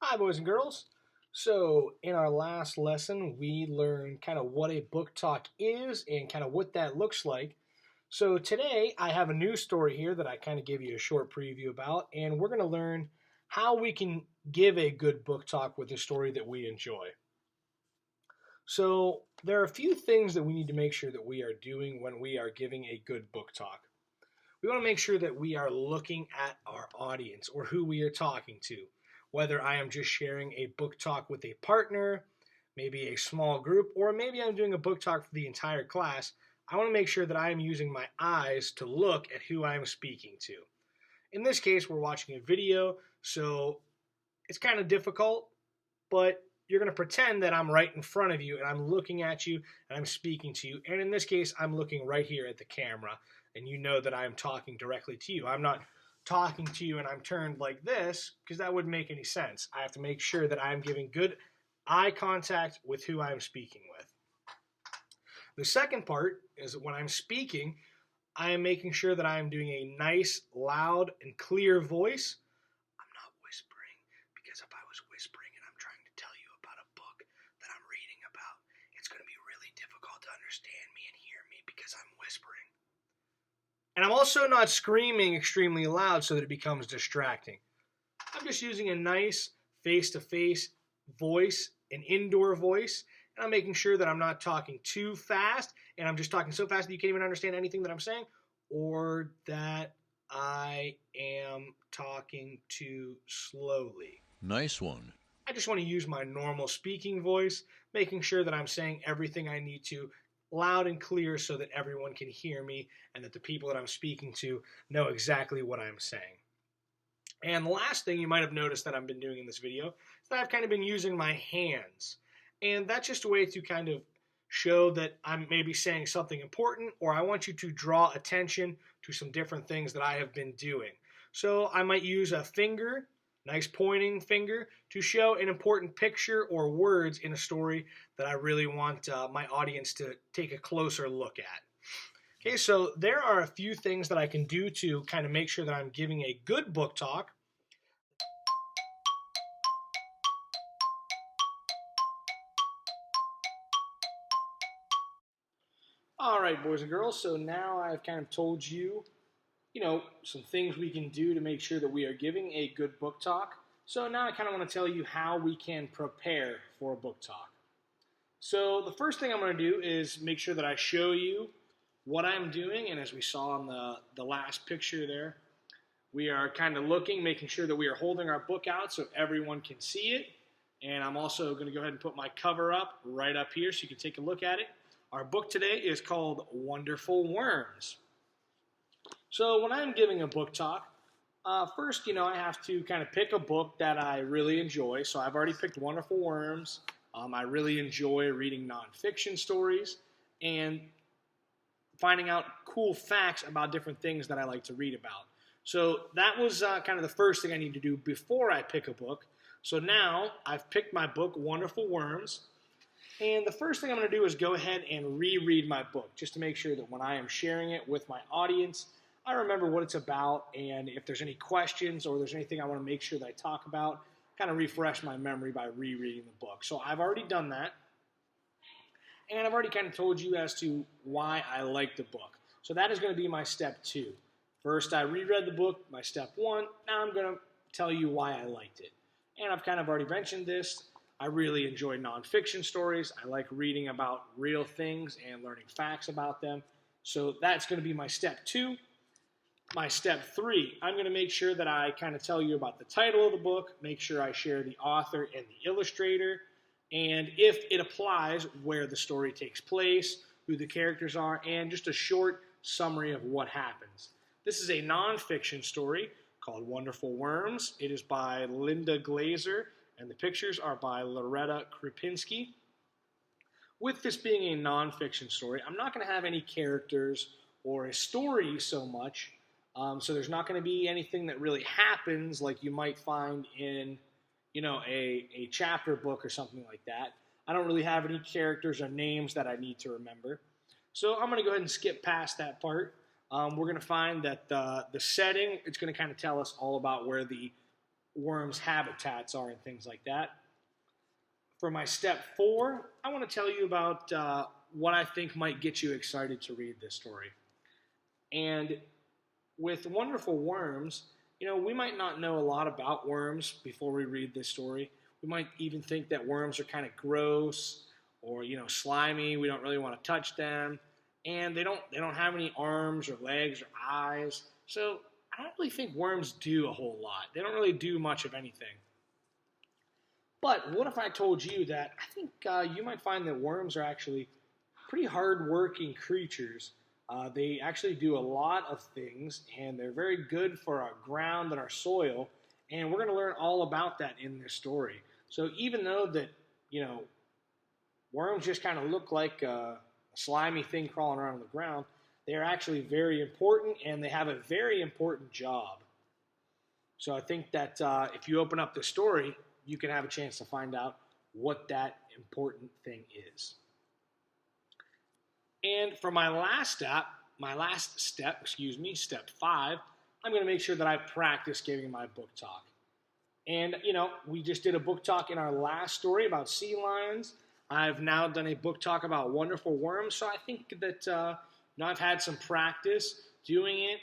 Hi, boys and girls. So, in our last lesson, we learned kind of what a book talk is and kind of what that looks like. So, today I have a new story here that I kind of gave you a short preview about, and we're going to learn how we can give a good book talk with a story that we enjoy. So, there are a few things that we need to make sure that we are doing when we are giving a good book talk. We want to make sure that we are looking at our audience or who we are talking to. Whether I am just sharing a book talk with a partner, maybe a small group, or maybe I'm doing a book talk for the entire class, I want to make sure that I am using my eyes to look at who I am speaking to. In this case, we're watching a video, so it's kind of difficult, but you're going to pretend that I'm right in front of you and I'm looking at you and I'm speaking to you. And in this case, I'm looking right here at the camera and you know that I'm talking directly to you. I'm not talking to you and I'm turned like this because that wouldn't make any sense. I have to make sure that I'm giving good eye contact with who I'm speaking with. The second part is that when I'm speaking, I am making sure that I am doing a nice, loud, and clear voice. I'm not whispering because if I was whispering and I'm trying to tell you about a book that I'm reading about, it's going to be really difficult to understand me and hear me because I'm whispering. And I'm also not screaming extremely loud so that it becomes distracting. I'm just using a nice face-to-face voice, an indoor voice, and I'm making sure that I'm not talking too fast and I'm just talking so fast that you can't even understand anything that I'm saying, or that I am talking too slowly. Nice one. I just want to use my normal speaking voice, making sure that I'm saying everything I need to loud and clear so that everyone can hear me and that the people that I'm speaking to know exactly what I'm saying. And the last thing you might have noticed that I've been doing in this video is that I've kind of been using my hands. And that's just a way to kind of show that I'm maybe saying something important, or I want you to draw attention to some different things that I have been doing. So I might use a finger, nice pointing finger, to show an important picture or words in a story that I really want my audience to take a closer look at. Okay, so there are a few things that I can do to kind of make sure that I'm giving a good book talk. All right, boys and girls, so now I've kind of told you, some things we can do to make sure that we are giving a good book talk. So now I kind of want to tell you how we can prepare for a book talk. So the first thing I'm going to do is make sure that I show you what I'm doing, and as we saw in the last picture there, we are kind of looking, making sure that we are holding our book out so everyone can see it. And I'm also going to go ahead and put my cover up right up here so you can take a look at it. Our book today is called Wonderful Worms. So when I'm giving a book talk, first, I have to kind of pick a book that I really enjoy. So I've already picked Wonderful Worms. I really enjoy reading nonfiction stories and finding out cool facts about different things that I like to read about. So that was kind of the first thing I need to do before I pick a book. So now I've picked my book, Wonderful Worms. And the first thing I'm going to do is go ahead and reread my book just to make sure that when I am sharing it with my audience, I remember what it's about, and if there's any questions or there's anything I want to make sure that I talk about, kind of refresh my memory by rereading the book. So I've already done that, and I've already kind of told you as to why I like the book. So that is going to be my step 2. First, I reread the book, my step 1. Now I'm going to tell you why I liked it. And I've kind of already mentioned this. I really enjoy nonfiction stories. I like reading about real things and learning facts about them. So that's going to be my step 2. My step 3, I'm going to make sure that I kind of tell you about the title of the book, make sure I share the author and the illustrator, and if it applies, where the story takes place, who the characters are, and just a short summary of what happens. This is a nonfiction story called Wonderful Worms. It is by Linda Glazer, and the pictures are by Loretta Krupinski. With this being a nonfiction story, I'm not going to have any characters or a story so much. So there's not going to be anything that really happens like you might find in, a chapter book or something like that. I don't really have any characters or names that I need to remember. So I'm going to go ahead and skip past that part. We're going to find that the setting, it's going to kind of tell us all about where the worms' habitats are and things like that. For my step 4, I want to tell you about what I think might get you excited to read this story. And with Wonderful Worms, we might not know a lot about worms before we read this story. We might even think that worms are kind of gross or slimy. We don't really want to touch them, and they don't have any arms or legs or eyes. So I don't really think worms do a whole lot. They don't really do much of anything. But what if I told you that I think you might find that worms are actually pretty hard-working creatures. They actually do a lot of things, and they're very good for our ground and our soil. And we're going to learn all about that in this story. So even though that, worms just kind of look like a slimy thing crawling around on the ground, they are actually very important, and they have a very important job. So I think that if you open up the story, you can have a chance to find out what that important thing is. And for my last step, step 5, I'm going to make sure that I practice giving my book talk. And, we just did a book talk in our last story about sea lions. I've now done a book talk about wonderful worms. So I think that I've had some practice doing it,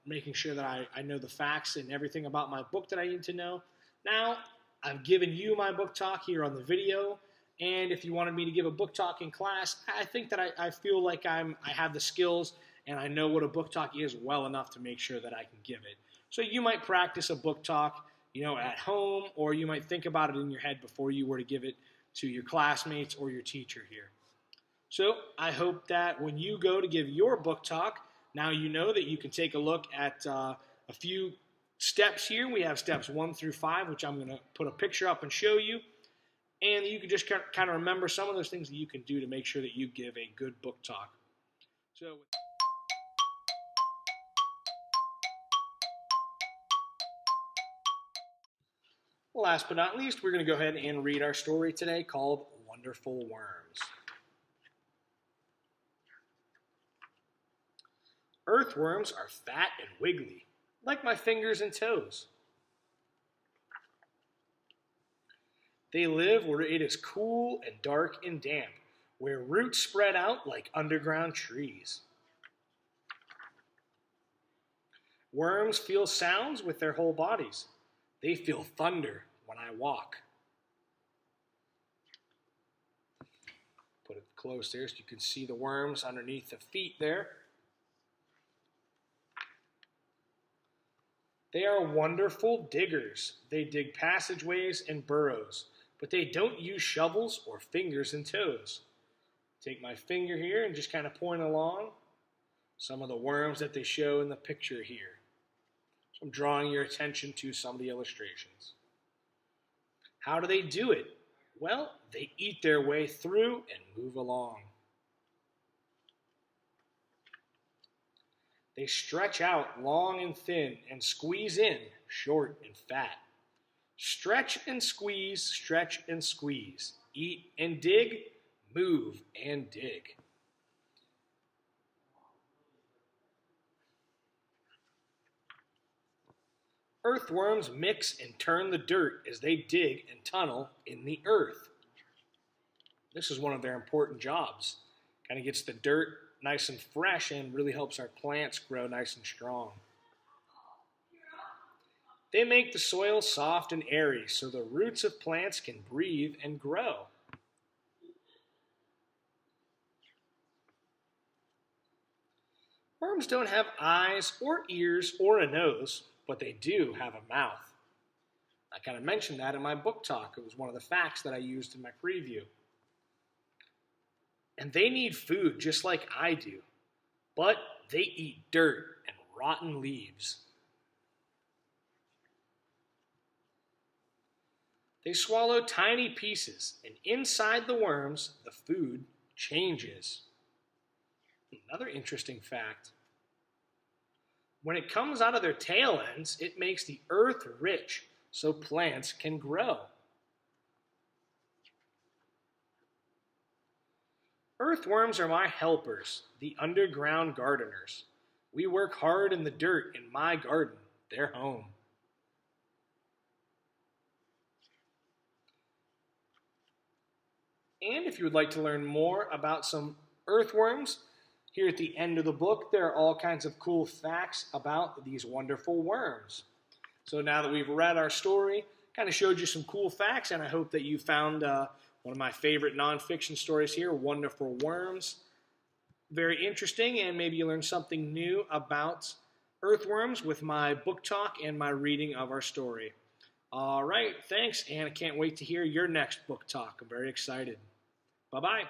making sure that I know the facts and everything about my book that I need to know. Now, I've given you my book talk here on the video. And if you wanted me to give a book talk in class, I think that I feel like I have the skills and I know what a book talk is well enough to make sure that I can give it. So you might practice a book talk, at home, or you might think about it in your head before you were to give it to your classmates or your teacher here. So I hope that when you go to give your book talk, now you know that you can take a look at a few steps here. We have steps 1 through 5, which I'm going to put a picture up and show you. And you can just kind of remember some of those things that you can do to make sure that you give a good book talk. So, last but not least, we're going to go ahead and read our story today called Wonderful Worms. Earthworms are fat and wiggly, like my fingers and toes. They live where it is cool and dark and damp, where roots spread out like underground trees. Worms feel sounds with their whole bodies. They feel thunder when I walk. Put it close there so you can see the worms underneath the feet there. They are wonderful diggers. They dig passageways and burrows, but they don't use shovels or fingers and toes. Take my finger here and just kind of point along some of the worms that they show in the picture here. So I'm drawing your attention to some of the illustrations. How do they do it? Well, they eat their way through and move along. They stretch out long and thin and squeeze in short and fat. Stretch and squeeze, eat and dig, move and dig. Earthworms mix and turn the dirt as they dig and tunnel in the earth. This is one of their important jobs. Kind of gets the dirt nice and fresh and really helps our plants grow nice and strong. They make the soil soft and airy so the roots of plants can breathe and grow. Worms don't have eyes or ears or a nose, but they do have a mouth. I kind of mentioned that in my book talk. It was one of the facts that I used in my preview. And they need food just like I do, but they eat dirt and rotten leaves. They swallow tiny pieces, and inside the worms, the food changes. Another interesting fact. When it comes out of their tail ends, it makes the earth rich so plants can grow. Earthworms are my helpers, the underground gardeners. We work hard in the dirt in my garden, their home. And if you would like to learn more about some earthworms, here at the end of the book, there are all kinds of cool facts about these wonderful worms. So now that we've read our story, kind of showed you some cool facts, and I hope that you found one of my favorite nonfiction stories here, Wonderful Worms, very interesting, and maybe you learned something new about earthworms with my book talk and my reading of our story. All right, thanks, and I can't wait to hear your next book talk. I'm very excited. Bye-bye.